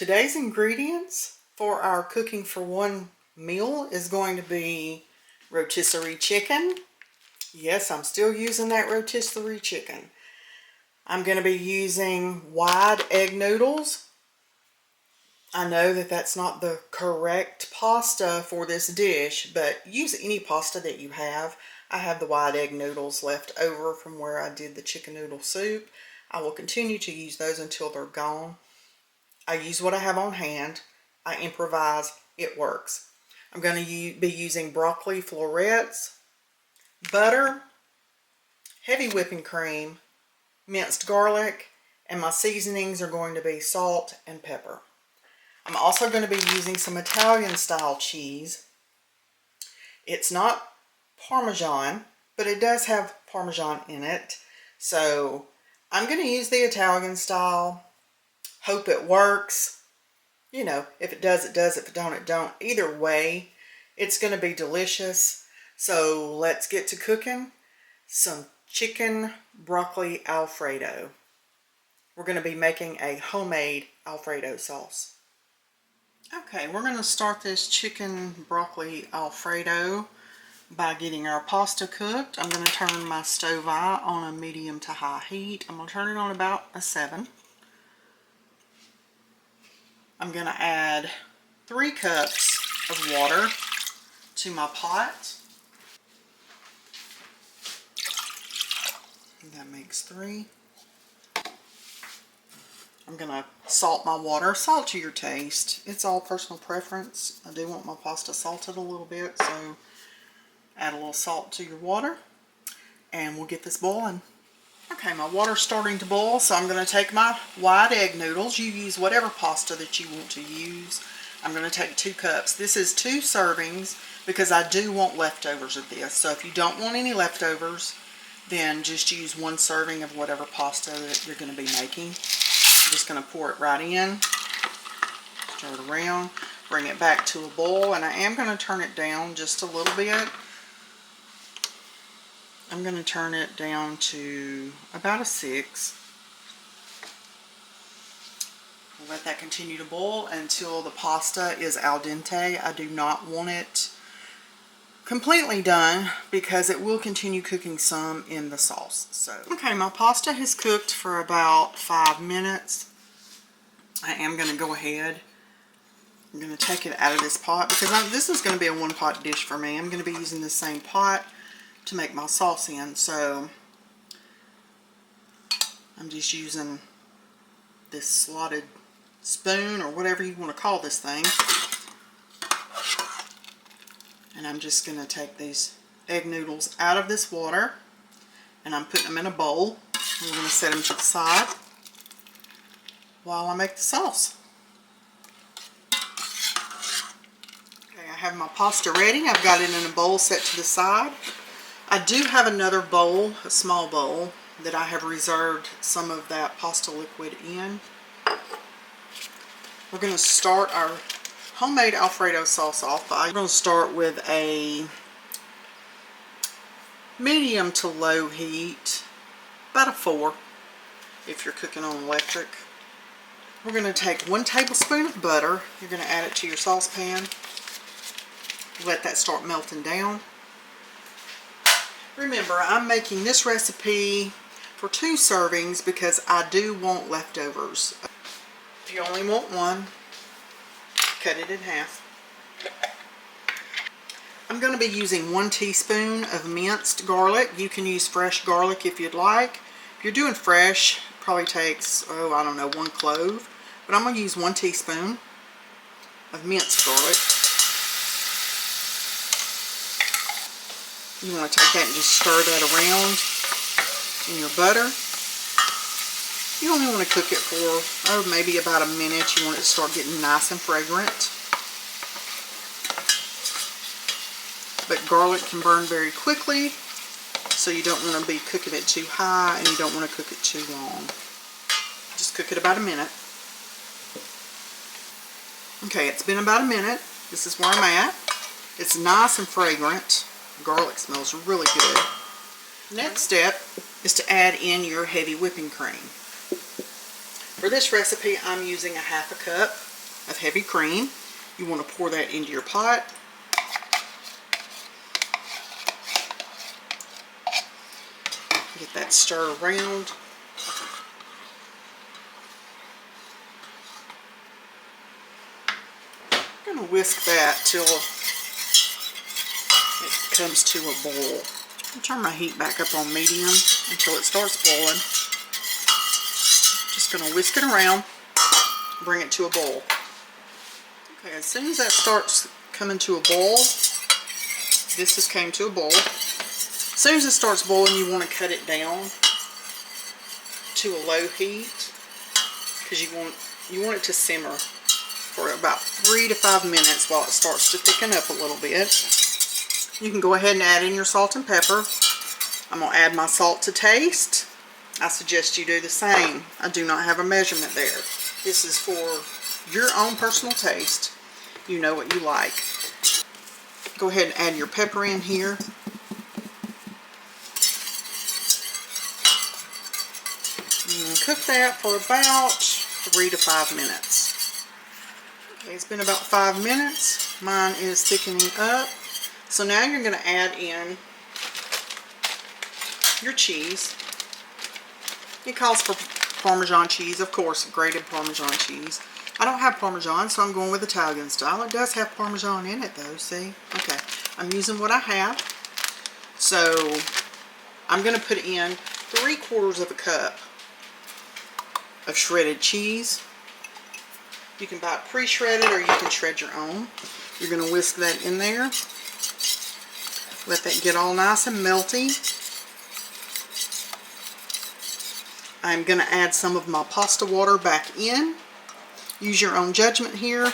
Today's ingredients for our cooking for one meal is going to be rotisserie chicken. Yes, I'm still using that rotisserie chicken. I'm going to be using wide egg noodles. I know that that's not the correct pasta for this dish, but use any pasta that you have. I have the wide egg noodles left over from where I did the chicken noodle soup. I will continue to use those until they're gone. I use what I have on hand. I improvise. It works. I'm going to be using broccoli florets, butter, heavy whipping cream, minced garlic, and my seasonings are going to be salt and pepper. I'm also going to be using some Italian style cheese. It's not Parmesan, but it does have Parmesan in it. So I'm going to use the Italian style. Hope it works. You know, if it does, it does. If it don't, it don't. Either way, it's going to be delicious. So let's get to cooking some chicken broccoli Alfredo. We're going to be making a homemade Alfredo sauce. Okay, we're going to start this chicken broccoli Alfredo by getting our pasta cooked. I'm going to turn my stove on a medium to high heat. I'm going to turn it on about a 7. I'm going to add 3 cups of water to my pot. That makes 3. I'm going to salt my water. Salt to your taste. It's all personal preference. I do want my pasta salted a little bit, so add a little salt to your water and we'll get this boiling. Okay, my water's starting to boil, so I'm going to take my wide egg noodles. You use whatever pasta that you want to use. I'm going to take 2 cups. This is 2 servings because I do want leftovers of this. So if you don't want any leftovers, then just use 1 serving of whatever pasta that you're going to be making. I'm just going to pour it right in, stir it around, bring it back to a boil, and I am going to turn it down just a little bit. I'm going to turn it down to about a 6. We'll let that continue to boil until the pasta is al dente. I do not want it completely done because it will continue cooking some in the sauce. So, okay, my pasta has cooked for about 5 minutes. I am going to go ahead. I'm going to take it out of this pot because this is going to be a 1-pot dish for me. I'm going to be using the same pot to make my sauce in, so I'm just using this slotted spoon or whatever you want to call this thing, and I'm just going to take these egg noodles out of this water and I'm putting them in a bowl. I'm going to set them to the side while I make the sauce. Okay, I have my pasta ready. I've got it in a bowl set to the side. I do have another bowl, a small bowl, that I have reserved some of that pasta liquid in. We're going to start our homemade Alfredo sauce off. I'm going to start with a medium to low heat, about a 4 if you're cooking on electric. We're going to take 1 tablespoon of butter. You're going to add it to your saucepan. Let that start melting down. Remember, I'm making this recipe for 2 servings because I do want leftovers. If you only want 1, cut it in half. I'm going to be using 1 teaspoon of minced garlic. You can use fresh garlic if you'd like. If you're doing fresh, it probably takes, I don't know, 1 clove. But I'm going to use 1 teaspoon of minced garlic. You want to take that and just stir that around in your butter. You only want to cook it for, maybe about a minute. You want it to start getting nice and fragrant. But garlic can burn very quickly, so you don't want to be cooking it too high and you don't want to cook it too long. Just cook it about a minute. Okay, it's been about a minute. This is where I'm at. It's nice and fragrant. Garlic smells really good. Next step is to add in your heavy whipping cream. For this recipe, I'm using a 1/2 cup. of heavy cream. You want to pour that into your pot. Get that stir around. I'm going to whisk that till it comes to a boil. I'll turn my heat back up on medium until it starts boiling. Just going to whisk it around, bring it to a boil. Okay, as soon as that starts coming to a boil, this has came to a boil. As soon as it starts boiling, you want to cut it down to a low heat because you want it to simmer for about 3 to 5 minutes while it starts to thicken up a little bit. You can go ahead and add in your salt and pepper. I'm going to add my salt to taste. I suggest you do the same. I do not have a measurement there. This is for your own personal taste. You know what you like. Go ahead and add your pepper in here. And cook that for about 3 to 5 minutes. Okay, it's been about 5 minutes. Mine is thickening up. So now you're going to add in your cheese. It calls for Parmesan cheese, of course, grated Parmesan cheese. I don't have Parmesan, so I'm going with Italian style. It does have Parmesan in it though, see? Okay, I'm using what I have. So I'm going to put in 3/4 of a cup of shredded cheese. You can buy it pre-shredded or you can shred your own. You're going to whisk that in there. Let that get all nice and melty. I'm going to add some of my pasta water back in. Use your own judgment here.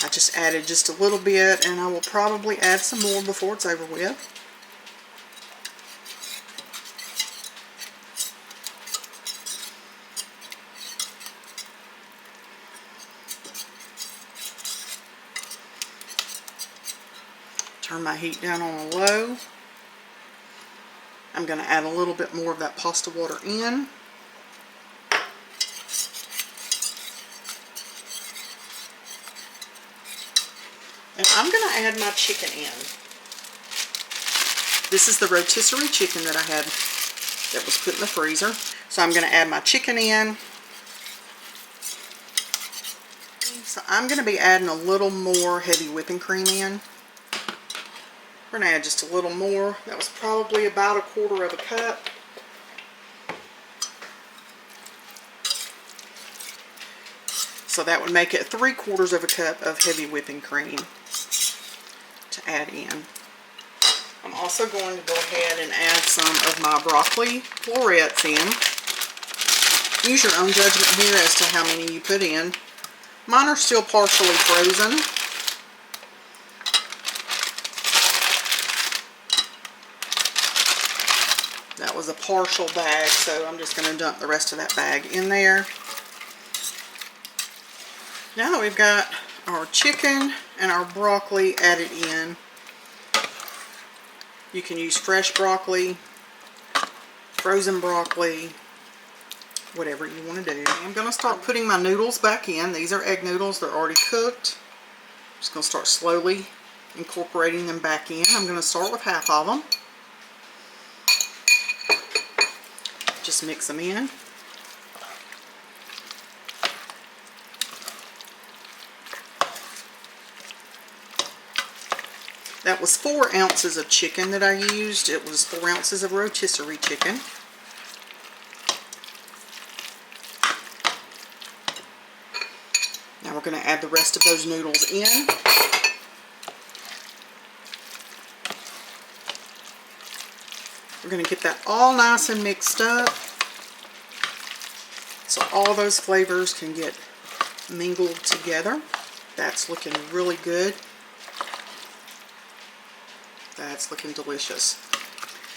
I just added just a little bit, and I will probably add some more before it's over with. Turn my heat down on a low. I'm going to add a little bit more of that pasta water in. And I'm going to add my chicken in. This is the rotisserie chicken that I had that was put in the freezer. So I'm going to add my chicken in. So I'm going to be adding a little more heavy whipping cream in. We're going to add just a little more. That was probably about 1/4 of a cup. So that would make it 3/4 of a cup of heavy whipping cream to add in. I'm also going to go ahead and add some of my broccoli florets in. Use your own judgment here as to how many you put in. Mine are still partially frozen. That was a partial bag, so I'm just going to dump the rest of that bag in there. Now that we've got our chicken and our broccoli added in, you can use fresh broccoli, frozen broccoli, whatever you want to do. I'm going to start putting my noodles back in. These are egg noodles. They're already cooked. I'm just going to start slowly incorporating them back in. I'm going to start with half of them. Just mix them in. That was 4 ounces of chicken that I used. It was 4 ounces of rotisserie chicken. Now we're going to add the rest of those noodles in. We're going to get that all nice and mixed up so all those flavors can get mingled together. That's looking really good. That's looking delicious.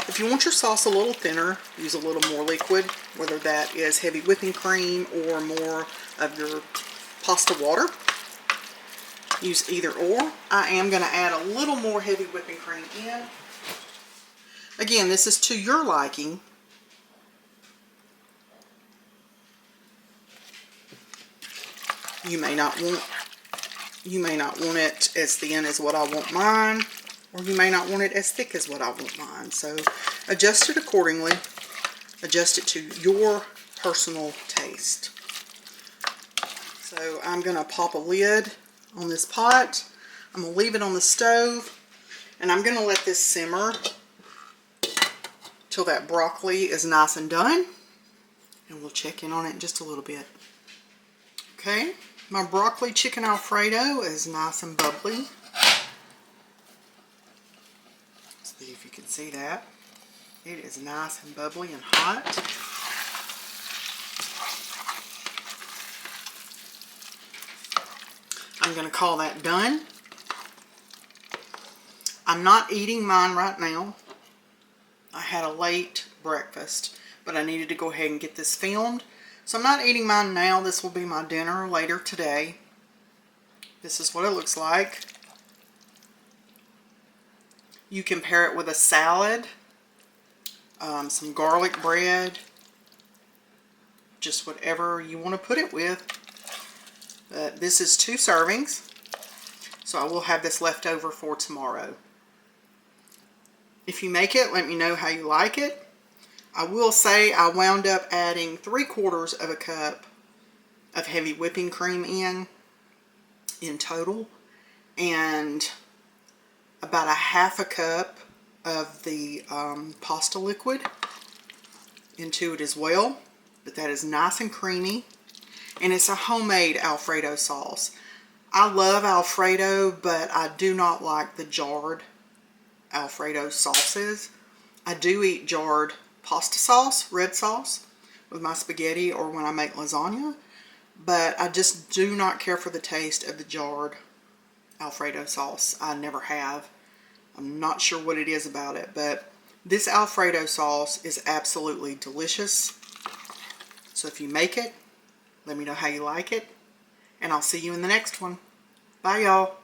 If you want your sauce a little thinner, use a little more liquid, whether that is heavy whipping cream or more of your pasta water. Use either or. I am going to add a little more heavy whipping cream in. Again, this is to your liking. You may not want it as thin as what I want mine, or you may not want it as thick as what I want mine. So adjust it accordingly. Adjust it to your personal taste. So I'm going to pop a lid on this pot. I'm going to leave it on the stove, and I'm going to let this simmer till that broccoli is nice and done, and we'll check in on it in just a little bit. Okay, my broccoli chicken Alfredo is nice and bubbly. See if you can see that. It is nice and bubbly and hot. I'm going to call that done. I'm not eating mine right now. I had a late breakfast, but I needed to go ahead and get this filmed. So I'm not eating mine now. This will be my dinner later today. This is what it looks like. You can pair it with a salad, some garlic bread, just whatever you want to put it with. But this is 2 servings, so I will have this left over for tomorrow. If you make it, let me know how you like it. I will say I wound up adding 3/4 of a cup of heavy whipping cream in total, and about a 1/2 cup of the pasta liquid into it as well. But that is nice and creamy, and it's a homemade Alfredo sauce. I love Alfredo, but I do not like the jarred Alfredo sauces. I do eat jarred pasta sauce, red sauce, with my spaghetti or when I make lasagna, but I just do not care for the taste of the jarred Alfredo sauce. I never have. I'm not sure what it is about it, but this Alfredo sauce is absolutely delicious. So if you make it, let me know how you like it, and I'll see you in the next one. Bye, y'all.